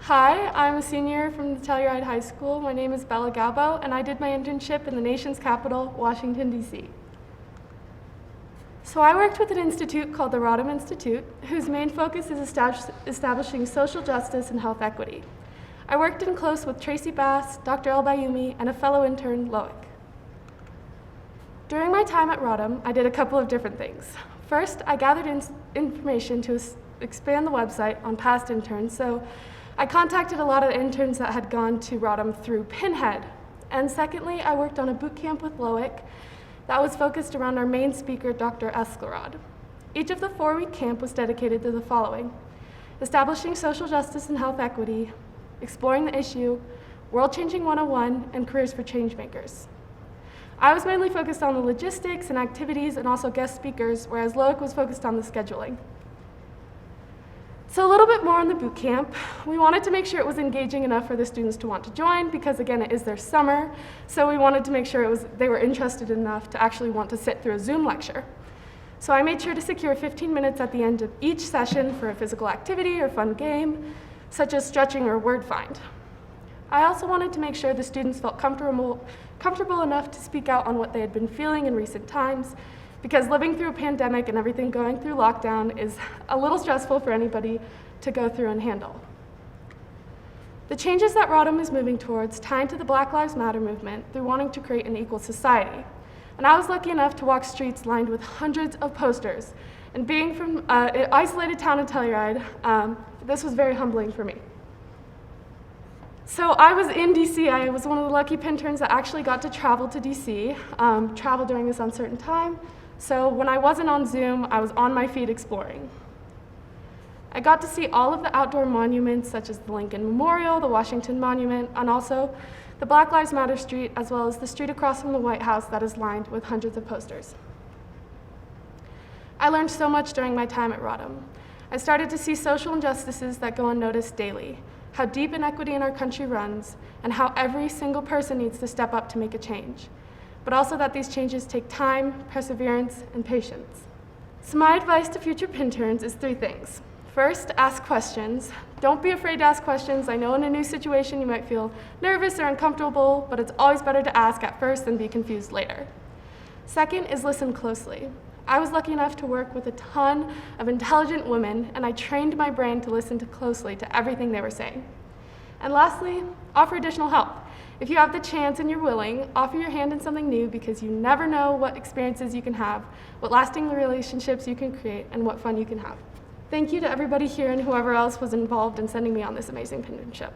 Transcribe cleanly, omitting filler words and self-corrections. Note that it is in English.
Hi, I'm a senior from Telluride High School. My name is Bella Galbo, and I did my internship in the nation's capital, Washington, D.C. So I worked with an institute called the Rodham Institute, whose main focus is establishing social justice and health equity. I worked in close with Tracy Bass, Dr. El Bayoumi, and a fellow intern, Loic. During my time at Rodham, I did a couple of different things. First, I gathered information to expand the website on past interns, so I contacted a lot of interns that had gone to Rodham through Pinhead. And secondly, I worked on a boot camp with Loic that was focused around our main speaker, Dr. Esclarod. Each of the 4-week camp was dedicated to the following: establishing social justice and health equity, exploring the issue, World Changing 101, and careers for changemakers. I was mainly focused on the logistics and activities and also guest speakers, whereas Loic was focused on the scheduling. So a little bit more on the boot camp. We wanted to make sure it was engaging enough for the students to want to join because, again, it is their summer, so we wanted to make sure they were interested enough to actually want to sit through a Zoom lecture. So I made sure to secure 15 minutes at the end of each session for a physical activity or fun game, such as stretching or word find. I also wanted to make sure the students felt comfortable enough to speak out on what they had been feeling in recent times, because living through a pandemic and everything going through lockdown is a little stressful for anybody to go through and handle. The changes that Rodham is moving towards tie into the Black Lives Matter movement through wanting to create an equal society. And I was lucky enough to walk streets lined with hundreds of posters. And being from an isolated town in Telluride, this was very humbling for me. So I was in DC. I was one of the lucky interns that actually got to travel to DC, travel during this uncertain time. So when I wasn't on Zoom, I was on my feet exploring. I got to see all of the outdoor monuments, such as the Lincoln Memorial, the Washington Monument, and also the Black Lives Matter street, as well as the street across from the White House that is lined with hundreds of posters. I learned so much during my time at Rodham. I started to see social injustices that go unnoticed daily, how deep inequity in our country runs, and how every single person needs to step up to make a change, but also that these changes take time, perseverance, and patience. So my advice to future interns is 3 things. First, ask questions. Don't be afraid to ask questions. I know in a new situation you might feel nervous or uncomfortable, but it's always better to ask at first than be confused later. Second is listen closely. I was lucky enough to work with a ton of intelligent women, and I trained my brain to listen closely to everything they were saying. And lastly, offer additional help. If you have the chance and you're willing, offer your hand in something new, because you never know what experiences you can have, what lasting relationships you can create, and what fun you can have. Thank you to everybody here and whoever else was involved in sending me on this amazing internship.